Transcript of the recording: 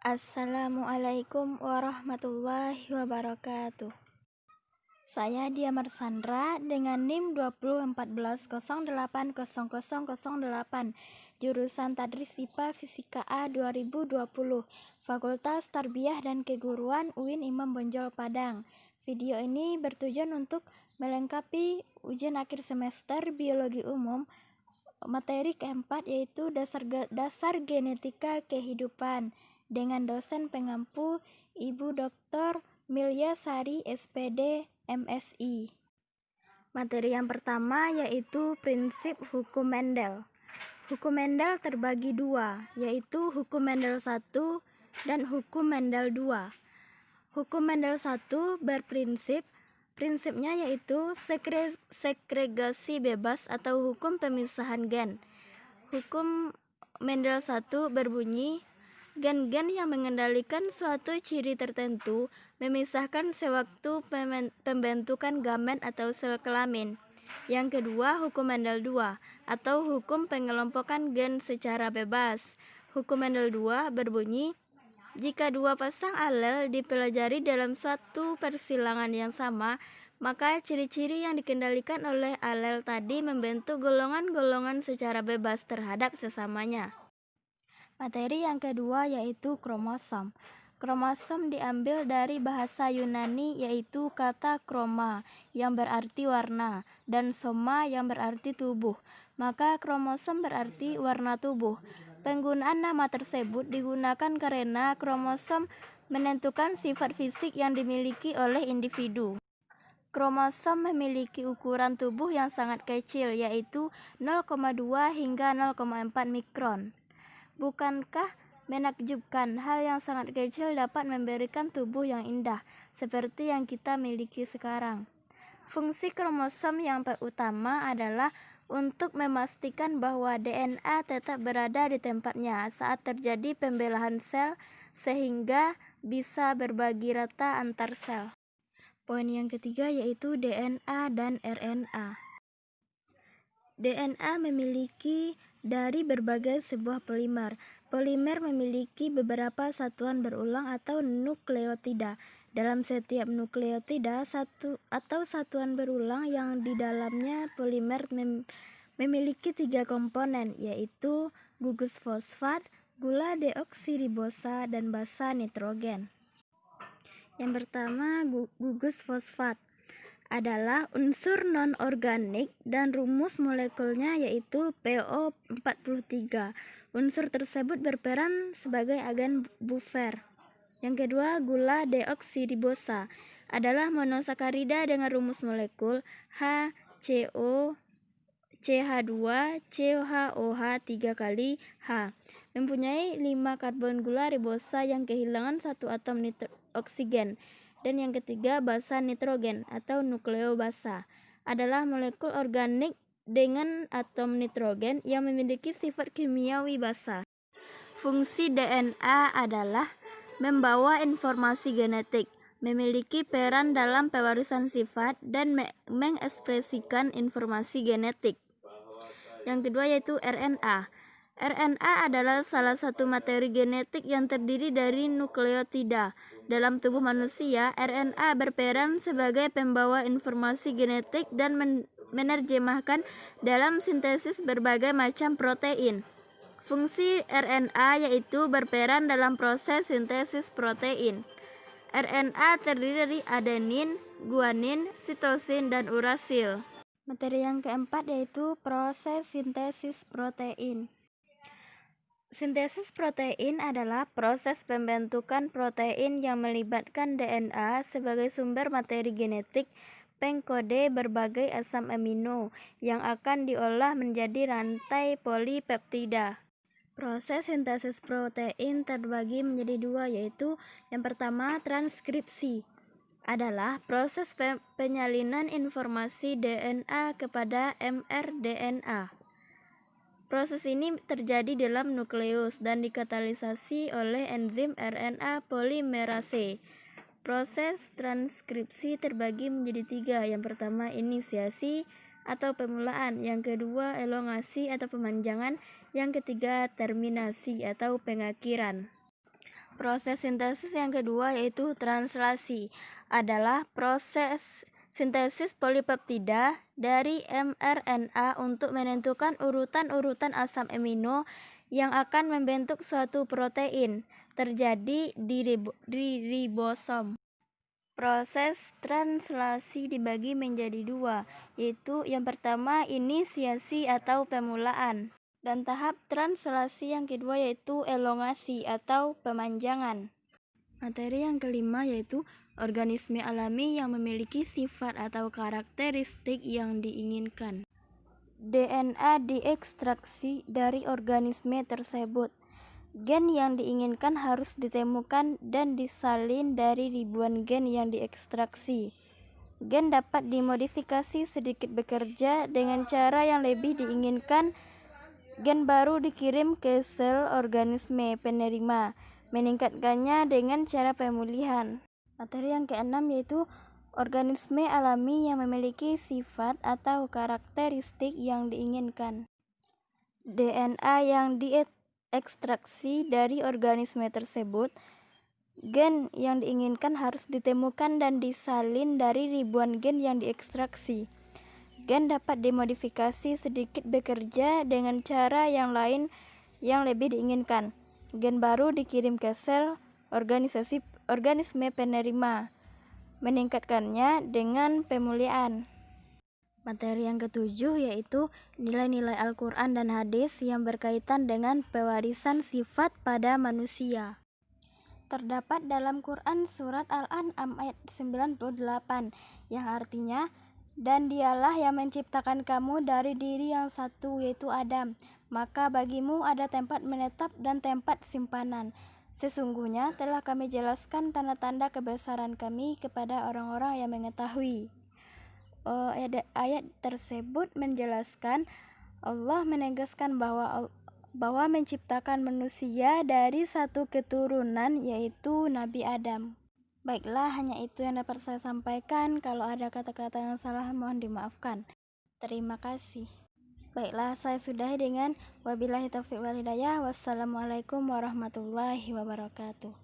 Assalamualaikum warahmatullahi wabarakatuh. Saya Dia Marsandra dengan NIM 2014080008, jurusan Tadris IPA Fisika A 2020, Fakultas Tarbiyah dan Keguruan UIN Imam Bonjol Padang. Video ini bertujuan untuk melengkapi ujian akhir semester Biologi Umum materi keempat, yaitu dasar genetika kehidupan, dengan dosen pengampu Ibu Dr. Milya Sari SPD MSI. Materi yang pertama yaitu prinsip hukum Mendel. Hukum Mendel terbagi dua, yaitu hukum Mendel 1 dan hukum Mendel 2. Hukum Mendel 1 prinsipnya yaitu segregasi bebas atau hukum pemisahan gen. Hukum Mendel 1 berbunyi, gen-gen yang mengendalikan suatu ciri tertentu memisahkan sewaktu pembentukan gamet atau sel kelamin. Yang kedua, hukum Mendel 2 atau hukum pengelompokan gen secara bebas. Hukum Mendel 2 berbunyi, jika dua pasang alel dipelajari dalam suatu persilangan yang sama, maka ciri-ciri yang dikendalikan oleh alel tadi membentuk golongan-golongan secara bebas terhadap sesamanya. Materi yang kedua yaitu kromosom. Kromosom diambil dari bahasa Yunani, yaitu kata kroma yang berarti warna dan soma yang berarti tubuh. Maka kromosom berarti warna tubuh. Penggunaan nama tersebut digunakan karena kromosom menentukan sifat fisik yang dimiliki oleh individu. Kromosom memiliki ukuran tubuh yang sangat kecil, yaitu 0,2 hingga 0,4 mikron. Bukankah menakjubkan, hal yang sangat kecil dapat memberikan tubuh yang indah seperti yang kita miliki sekarang. Fungsi kromosom yang utama adalah untuk memastikan bahwa DNA tetap berada di tempatnya saat terjadi pembelahan sel sehingga bisa berbagi rata antar sel. Poin yang ketiga yaitu DNA dan RNA. DNA memiliki dari berbagai sebuah polimer. Polimer memiliki beberapa satuan berulang atau nukleotida. Dalam setiap nukleotida atau satuan berulang yang di dalamnya polimer memiliki 3 komponen, yaitu gugus fosfat, gula deoksiribosa, dan basa nitrogen. Yang pertama, gugus fosfat adalah unsur non-organik dan rumus molekulnya yaitu PO43. Unsur tersebut berperan sebagai agen buffer. Yang kedua, gula deoksiribosa adalah monosakarida dengan rumus molekul HCO CH2 COH 3 kali H. Mempunyai 5 karbon gula ribosa yang kehilangan 1 atom oksigen. Dan yang ketiga, basa nitrogen atau nukleobasa adalah molekul organik dengan atom nitrogen yang memiliki sifat kimiawi basa. Fungsi DNA adalah membawa informasi genetik, memiliki peran dalam pewarisan sifat, dan mengekspresikan informasi genetik. Yang kedua yaitu RNA. RNA adalah salah satu materi genetik yang terdiri dari nukleotida. Dalam tubuh manusia, RNA berperan sebagai pembawa informasi genetik dan menerjemahkan dalam sintesis berbagai macam protein. Fungsi RNA yaitu berperan dalam proses sintesis protein. RNA terdiri dari adenin, guanin, sitosin, dan urasil. Materi yang keempat yaitu proses sintesis protein. Sintesis protein adalah proses pembentukan protein yang melibatkan DNA sebagai sumber materi genetik pengkode berbagai asam amino yang akan diolah menjadi rantai polipeptida. Proses sintesis protein terbagi menjadi dua, yaitu yang pertama, transkripsi adalah proses penyalinan informasi DNA kepada mRDNA. Proses ini terjadi dalam nukleus dan dikatalisasi oleh enzim RNA polimerase. Proses transkripsi terbagi menjadi 3. Yang pertama, inisiasi atau pemulaan. Yang kedua, elongasi atau pemanjangan. Yang ketiga, terminasi atau pengakhiran. Proses sintesis yang kedua yaitu translasi adalah proses sintesis polipeptida dari mRNA untuk menentukan urutan-urutan asam amino yang akan membentuk suatu protein terjadi di ribosom. Proses translasi dibagi menjadi dua, yaitu yang pertama inisiasi atau pemulaan, dan tahap translasi yang kedua yaitu elongasi atau pemanjangan. Materi yang kelima yaitu organisme alami yang memiliki sifat atau karakteristik yang diinginkan. DNA diekstraksi dari organisme tersebut. Gen yang diinginkan harus ditemukan dan disalin dari ribuan gen yang diekstraksi. Gen dapat dimodifikasi sedikit bekerja dengan cara yang lebih diinginkan. Gen baru dikirim ke sel organisme penerima, meningkatkannya dengan cara pemulihan. Materi yang keenam yaitu organisme alami yang memiliki sifat atau karakteristik yang diinginkan. DNA yang diekstraksi dari organisme tersebut. Gen yang diinginkan harus ditemukan dan disalin dari ribuan gen yang diekstraksi. Gen dapat dimodifikasi sedikit bekerja dengan cara yang lain yang lebih diinginkan. Gen baru dikirim ke sel organisme penerima, meningkatkannya dengan pemulihan. Materi yang ketujuh yaitu nilai-nilai Al-Quran dan hadis yang berkaitan dengan pewarisan sifat pada manusia. Terdapat dalam Quran surat Al-An'am ayat 98 yang artinya, dan dialah yang menciptakan kamu dari diri yang satu yaitu Adam, maka bagimu ada tempat menetap dan tempat simpanan. Sesungguhnya telah kami jelaskan tanda-tanda kebesaran kami kepada orang-orang yang mengetahui. Ayat tersebut menjelaskan Allah menegaskan bahwa menciptakan manusia dari satu keturunan yaitu Nabi Adam. Baiklah, hanya itu yang dapat saya sampaikan. Kalau ada kata-kata yang salah mohon dimaafkan. Terima kasih. Baiklah, saya sudahi dengan wabillahi taufiq wal hidayah. Wassalamualaikum warahmatullahi wabarakatuh.